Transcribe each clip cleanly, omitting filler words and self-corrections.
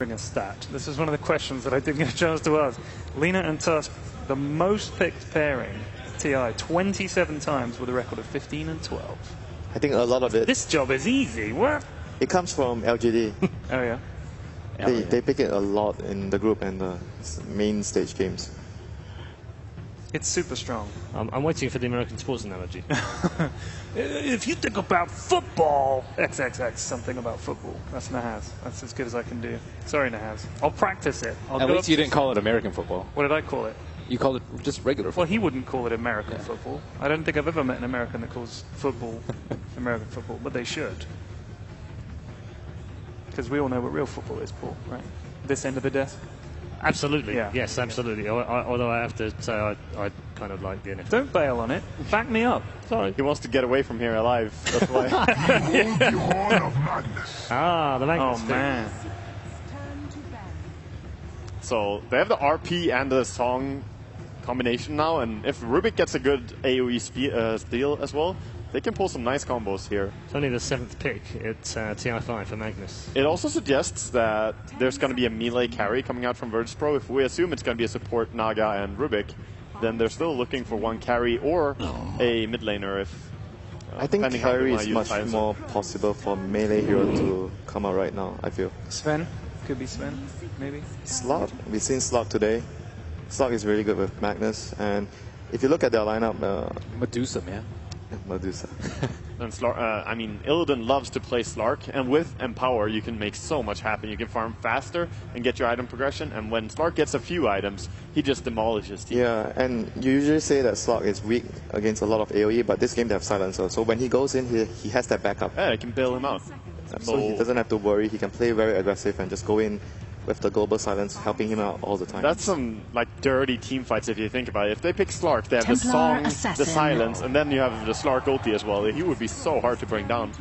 A stat. This is one of the questions that I didn't get a chance to ask. Lina and Tusk, the most picked pairing, TI, 27 times with a record of 15 and 12. I think a lot of it. This job is easy. What? It comes from LGD. Oh yeah. They pick it a lot in the group and the main stage games. It's super strong. I'm waiting for the American sports analogy. If you think about football, XXX, something about football. That's Nahaz. That's as good as I can do. Sorry, Nahaz. I'll practice it. At least you didn't call it American football. What did I call it? You called it just regular football. Well, he wouldn't call it American football. I don't think I've ever met an American that calls football American football, but they should. Because we all know what real football is, Paul, right? This end of the desk? Absolutely. Yeah. Yes, absolutely. Although I have to say I kind of like the NFL. Don't bail on it. Back me up. Sorry. He wants to get away from here alive. That's why. The Magnus. Oh, man. So they have the RP and the song combination now, and if Rubik gets a good AoE steal as well, they can pull some nice combos here. It's only the 7th pick at TI5 for Magnus. It also suggests that there's going to be a melee carry coming out from Virtus.pro. If we assume it's going to be a support Naga and Rubik, then they're still looking for one carry or a mid laner. If I think carry is much more possible for melee hero to come out right now, I feel. Sven? Could be Sven, maybe. Slot, we've seen Slot today. Slot is really good with Magnus, and if you look at their lineup, Medusa, man. Medusa. And I mean, Illidan loves to play Slark, and with Empower, you can make so much happen. You can farm faster and get your item progression, and when Slark gets a few items, he just demolishes teams. Yeah, and you usually say that Slot is weak against a lot of AoE, but this game they have Silencer, so when he goes in, he has that backup. Yeah, I can bail him out. So he doesn't have to worry, he can play very aggressive and just go in with the global silence, helping him out all the time. That's some like dirty team fights if you think about it. If they pick Slark, they have the song, the silence, and then you have the Slark ulti as well. He would be so hard to bring down.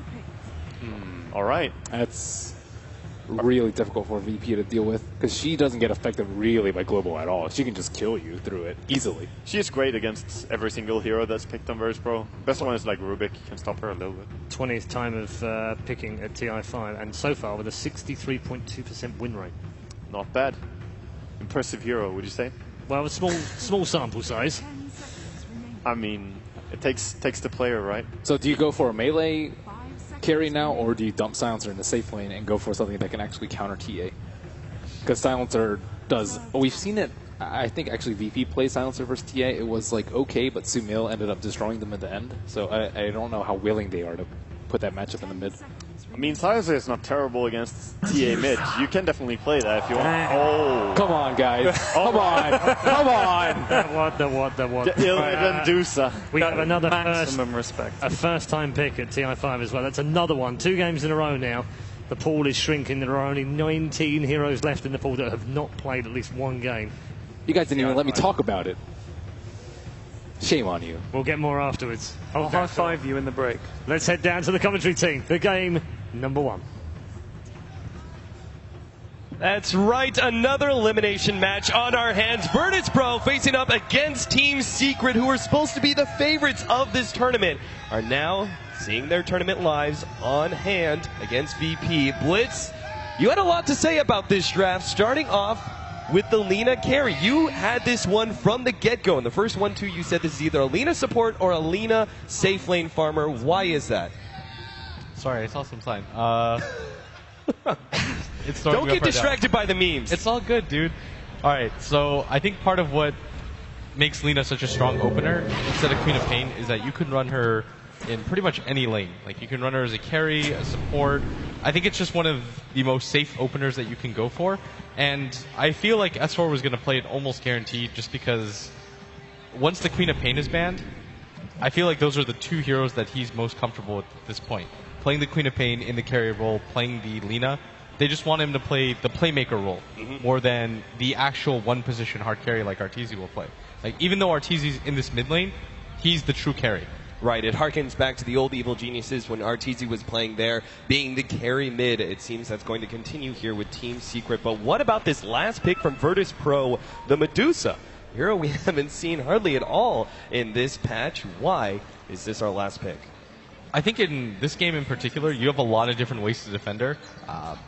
All right. That's really difficult for VP to deal with, because she doesn't get affected really by global at all. She can just kill you through it easily. She is great against every single hero that's picked on Virtus.pro. Best one is like Rubik. You can stop her a little bit. 20th time of picking at TI5, and so far with a 63.2% win rate. Not bad. Impressive hero, would you say? Well, a small sample size. I mean, it takes the player, right? So do you go for a melee carry now, or do you dump Silencer in the safe lane and go for something that can actually counter TA? Because Silencer does... We've seen it. I think actually VP plays Silencer versus TA. It was like okay, but Sumil ended up destroying them at the end. So I don't know how willing they are to put that matchup in the mid. I mean, Silencer is not terrible against TA mid. You can definitely play that if you want. Oh! Come on, guys. Come on. Come on. That what? Medusa. We have another maximum respect. A first-time pick at TI5 as well. That's another one. 2 games in a row now. The pool is shrinking. There are only 19 heroes left in the pool that have not played at least one game. You guys didn't even let me talk about it. Shame on you. We'll get more afterwards. I'll high-five you in the break. Let's head down to the commentary team. The game number 1. That's right, another elimination match on our hands. Virtus.pro facing up against Team Secret, who are supposed to be the favorites of this tournament, are now seeing their tournament lives on hand against VP. Blitz, you had a lot to say about this draft, starting off with the Lina carry. You had this one from the get-go. In the first 1-2, you said this is either a Lina support or a Lina safe lane farmer. Why is that? Sorry, I saw some sign. Don't get distracted by the memes. It's all good, dude. All right, so I think part of what makes Lina such a strong opener instead of Queen of Pain is that you can run her in pretty much any lane. Like, you can run her as a carry, a support. I think it's just one of the most safe openers that you can go for. And I feel like S4 was going to play it almost guaranteed, just because once the Queen of Pain is banned, I feel like those are the 2 heroes that he's most comfortable with at this point. Playing the Queen of Pain in the carry role, playing the Lina. They just want him to play the playmaker role more than the actual one-position hard carry like Arteezy will play. Like, even though Arteezy's in this mid lane, he's the true carry. Right, it harkens back to the old Evil Geniuses when Arteezy was playing there, being the carry mid. It seems that's going to continue here with Team Secret. But what about this last pick from Virtus.pro, the Medusa? Hero we haven't seen hardly at all in this patch. Why is this our last pick? I think in this game in particular, you have a lot of different ways to defend her.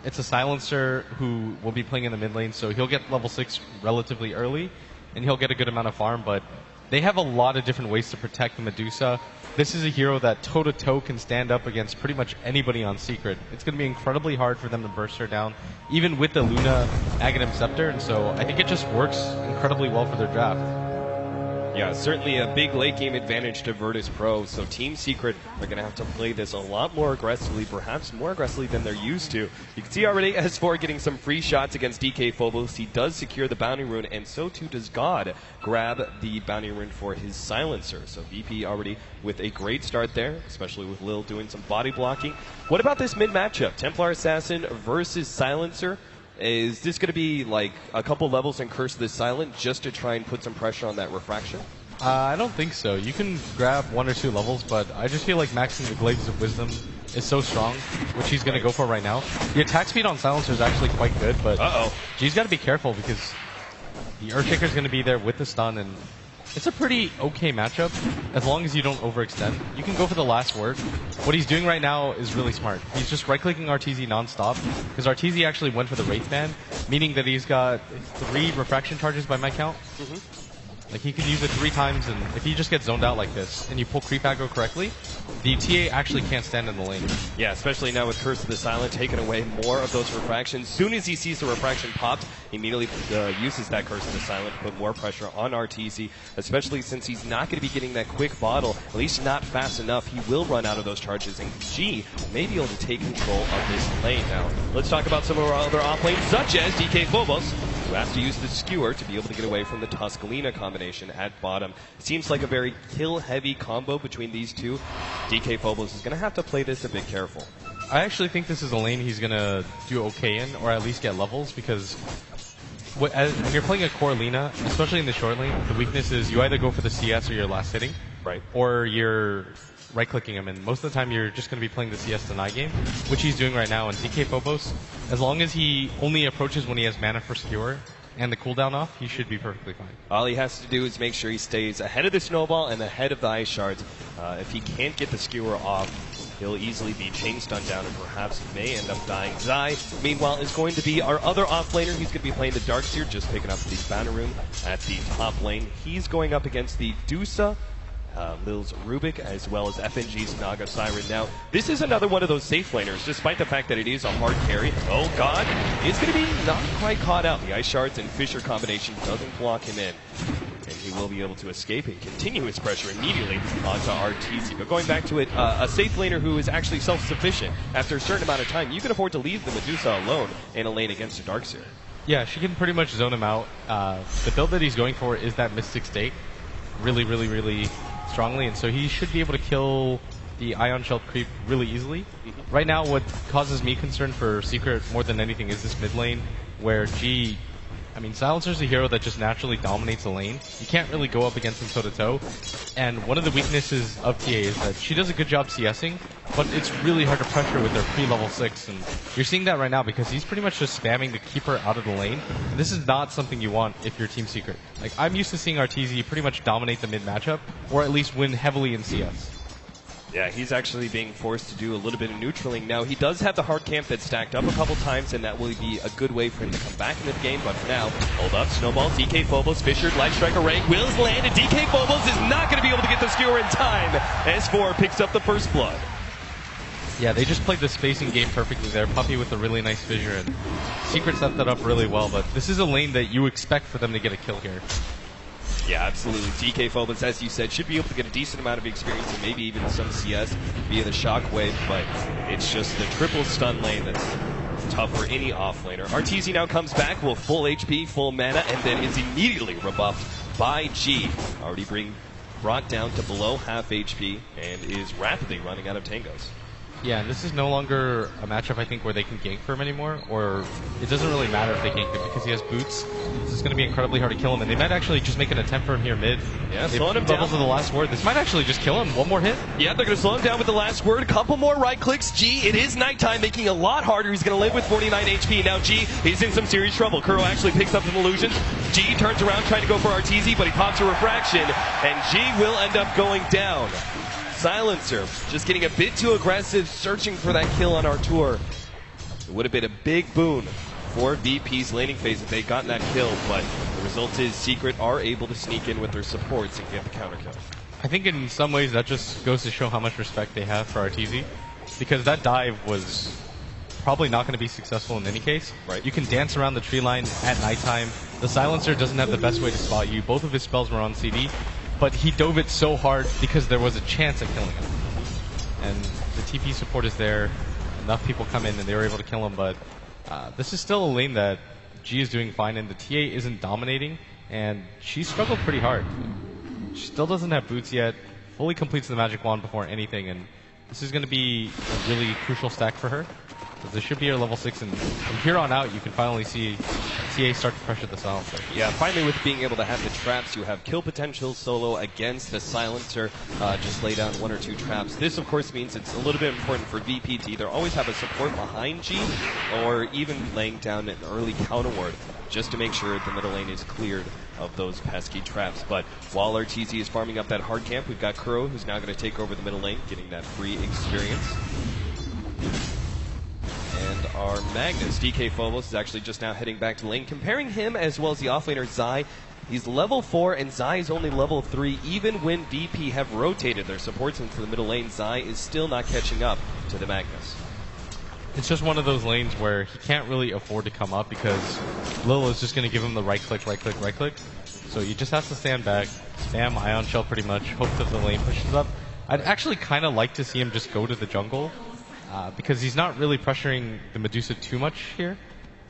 It's a silencer who will be playing in the mid lane, so he'll get level 6 relatively early, and he'll get a good amount of farm, but they have a lot of different ways to protect the Medusa. This is a hero that toe-to-toe can stand up against pretty much anybody on Secret. It's going to be incredibly hard for them to burst her down, even with the Luna Aghanim Scepter, and so I think it just works incredibly well for their draft. Yeah, certainly a big late game advantage to Virtus Pro, so Team Secret are going to have to play this a lot more aggressively, perhaps more aggressively than they're used to. You can see already S4 getting some free shots against DK Phobos. He does secure the bounty rune, and so too does God grab the bounty rune for his silencer. So VP already with a great start there, especially with Lil doing some body blocking. What about this mid matchup? Templar Assassin versus Silencer. Is this going to be like a couple levels in Curse of the Silent just to try and put some pressure on that refraction? I don't think so. You can grab 1 or 2 levels, but I just feel like maxing the Glaives of Wisdom is so strong, which he's going to go for right now. The attack speed on Silencer is actually quite good, but G's got to be careful because the Earthshaker is going to be there with the stun, and it's a pretty okay matchup as long as you don't overextend. You can go for the last word. What he's doing right now is really smart. He's just right-clicking RTZ non-stop because RTZ actually went for the Wraith Band, meaning that he's got 3 refraction charges by my count. Like, he can use it 3 times, and if he just gets zoned out like this and you pull creep aggro correctly, the TA actually can't stand in the lane. Yeah, especially now with Curse of the Silent taking away more of those refractions. Soon as he sees the refraction popped, he immediately uses that Curse of the Silent to put more pressure on RTZ, especially since he's not going to be getting that quick bottle, at least not fast enough. He will run out of those charges, and G may be able to take control of this lane. Now, let's talk about some of our other off lanes, such as DK Phobos, who has to use the Skewer to be able to get away from the Tuscalina combination at bottom. It seems like a very kill-heavy combo between these two. DK Phobos is going to have to play this a bit careful. I actually think this is a lane he's going to do okay in, or at least get levels, because when you're playing a core Lina, especially in the short lane, the weakness is you either go for the CS or your last hitting, or you're right-clicking him, and most of the time you're just going to be playing the CS deny game, which he's doing right now. And DK Phobos, as long as he only approaches when he has mana for Skewer and the cooldown off, he should be perfectly fine. All he has to do is make sure he stays ahead of the Snowball and ahead of the Ice Shards. If he can't get the Skewer off, he'll easily be chain stunned down and perhaps may end up dying. Zai, meanwhile, is going to be our other offlaner. He's going to be playing the Darkseer, just picking up the banner room at the top lane. He's going up against the Dusa, Lil's Rubik, as well as FNG's Naga Siren. Now, this is another one of those safe laners, despite the fact that it is a hard carry. Oh God, is going to be not quite caught out. The Ice Shards and Fisher combination doesn't block him in, and he will be able to escape and continue his pressure immediately onto RTZ. But going back to it, a safe laner who is actually self-sufficient. After a certain amount of time, you can afford to leave the Medusa alone in a lane against a Darkseer. Yeah, she can pretty much zone him out. The build that he's going for is that Mystic State really strongly, and so he should be able to kill the Ion Shell creep really easily. Right now, what causes me concern for Secret more than anything is this mid lane, where G, I mean, Silencer's a hero that just naturally dominates the lane. You can't really go up against him toe-to-toe, and one of the weaknesses of TA is that she does a good job CSing, but it's really hard to pressure with her pre-level 6, and you're seeing that right now because he's pretty much just spamming to keep her out of the lane. And this is not something you want if you're Team Secret. Like, I'm used to seeing RTZ pretty much dominate the mid matchup, or at least win heavily in CS. Yeah, he's actually being forced to do a little bit of neutraling. Now, he does have the hard camp that's stacked up a couple times, and that will be a good way for him to come back into the game. But for now, hold up, Snowball, DK Phobos, Fisher, Light Striker rank, Wills land, and DK Phobos is not going to be able to get the Skewer in time. S4 picks up the first blood. Yeah, they just played the spacing game perfectly there. Puppy with a really nice fissure, and Secret set that up really well, but this is a lane that you expect for them to get a kill here. Yeah, absolutely. DK Phobos, as you said, should be able to get a decent amount of experience and maybe even some CS via the Shockwave, but it's just the triple stun lane that's tough for any offlaner. RTZ now comes back with full HP, full mana, and then is immediately rebuffed by G. Already being brought down to below half HP and is rapidly running out of tangos. Yeah, and this is no longer a matchup, I think, where they can gank for him anymore, or it doesn't really matter if they gank him because he has boots. This is going to be incredibly hard to kill him, and they might actually just make an attempt for him here mid. Yeah, slowing him down. To the last word. This might actually just kill him. One more hit. Yeah, they're going to slow him down with the last word. A couple more right clicks. G, it is nighttime, making it a lot harder. He's going to live with 49 HP. Now G, he's in some serious trouble. Kuro actually picks up some illusions. G turns around trying to go for RTZ, but he pops a refraction, and G will end up going down. Silencer just getting a bit too aggressive, searching for that kill on Artur. It would have been a big boon for VP's laning phase if they'd gotten that kill, but the result is Secret are able to sneak in with their supports and get the counter kill. I think in some ways that just goes to show how much respect they have for RTZ, because that dive was probably not going to be successful in any case. Right. You can dance around the tree line at nighttime. The Silencer doesn't have the best way to spot you. Both of his spells were on CD, but he dove it so hard because there was a chance of killing him. And the TP support is there. Enough people come in and they were able to kill him, but this is still a lane that G is doing fine in. The TA isn't dominating, and she struggled pretty hard. She still doesn't have boots yet, fully completes the magic wand before anything, and this is going to be a really crucial stack for her. Because this should be her level 6, and from here on out, you can finally see TA start to pressure the Silencer. Yeah, finally with being able to have the traps, you have kill potential solo against the Silencer. Just lay down 1 or 2 traps. This, of course, means it's a little bit important for VP to either always have a support behind G, or even laying down an early counter ward, just to make sure the middle lane is cleared of those pesky traps. But while RTZ is farming up that hard camp, we've got Kuro, who's now going to take over the middle lane, getting that free experience. And our Magnus, DK Phobos, is actually just now heading back to lane. Comparing him as well as the offlaner Zai, he's level 4 and Zai is only level 3. Even when VP have rotated their supports into the middle lane, Zai is still not catching up to the Magnus. It's just one of those lanes where he can't really afford to come up because Lil is just going to give him the right click, right click, right click. So he just has to stand back, spam Ion Shell pretty much, hope that the lane pushes up. I'd actually kind of like to see him just go to the jungle. Because he's not really pressuring the Medusa too much here.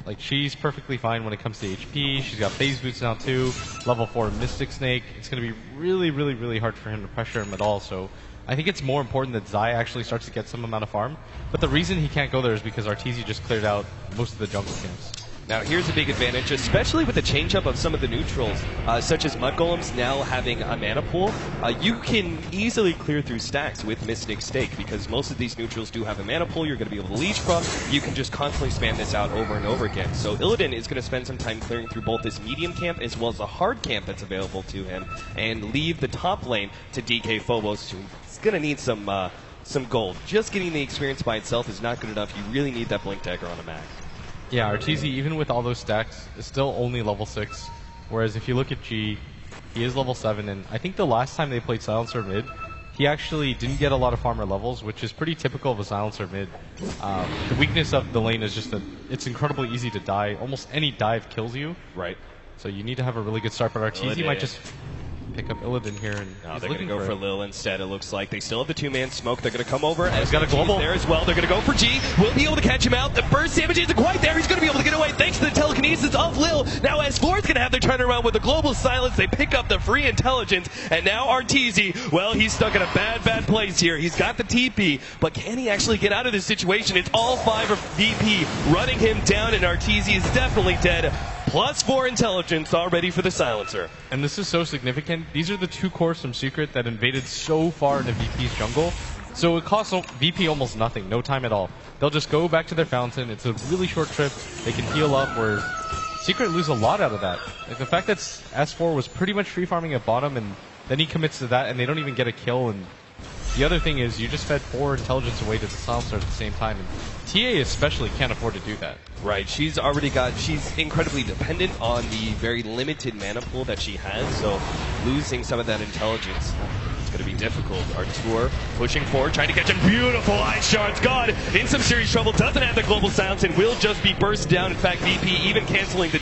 Like, she's perfectly fine when it comes to HP. She's got phase boots now too. Level 4 Mystic Snake. It's going to be really, really, really hard for him to pressure him at all. So I think it's more important that Zai actually starts to get some amount of farm. But the reason he can't go there is because RTZ just cleared out most of the jungle camps. Now here's a big advantage, especially with the change-up of some of the neutrals, such as Mud Golems now having a mana pool. You can easily clear through stacks with Mystic Stake, because most of these neutrals do have a mana pool you're going to be able to leech from. You can just constantly spam this out over and over again. So Illidan is going to spend some time clearing through both this medium camp as well as the hard camp that's available to him, and leave the top lane to DK Phobos, who's going to need some gold. Just getting the experience by itself is not good enough. You really need that Blink Dagger on a max. Yeah, RTZ, even with all those stacks, is still only level 6. Whereas if you look at G, he is level 7, and I think the last time they played Silencer mid, he actually didn't get a lot of farmer levels, which is pretty typical of a Silencer mid. The weakness of the lane is just that it's incredibly easy to die. Almost any dive kills you. Right. So you need to have a really good start, but RTZ might just pick up Illidan here, and no, they're going to go for Lil instead. It looks like they still have the 2-man smoke. They're going to come over. He's got a global there as well. They're going to go for G. Will be able to catch him out. The burst damage isn't quite there. He's going to be able to get away thanks to the telekinesis of Lil. Now S4 is going to have their turnaround with a global silence. They pick up the free intelligence, and now RTZ, well, he's stuck in a bad place here. He's got the TP, but can he actually get out of this situation? It's all 5 of VP running him down, and RTZ is definitely dead. +4 intelligence already for the Silencer. And this is so significant. These are the 2 cores from Secret that invaded so far into VP's jungle. So it costs VP almost nothing, no time at all. They'll just go back to their fountain. It's a really short trip. They can heal up, where Secret lose a lot out of that. Like the fact that S4 was pretty much free farming at bottom, and then he commits to that, and they don't even get a kill. And the other thing is, you just fed 4 intelligence away to the Silencer at the same time, and TA especially can't afford to do that. Right, she's incredibly dependent on the very limited mana pool that she has, so losing some of that intelligence, it's going to be difficult. Artur pushing forward, trying to catch a beautiful Ice Shards. God, in some serious trouble, doesn't have the global silence, and will just be burst down. In fact, VP even canceling the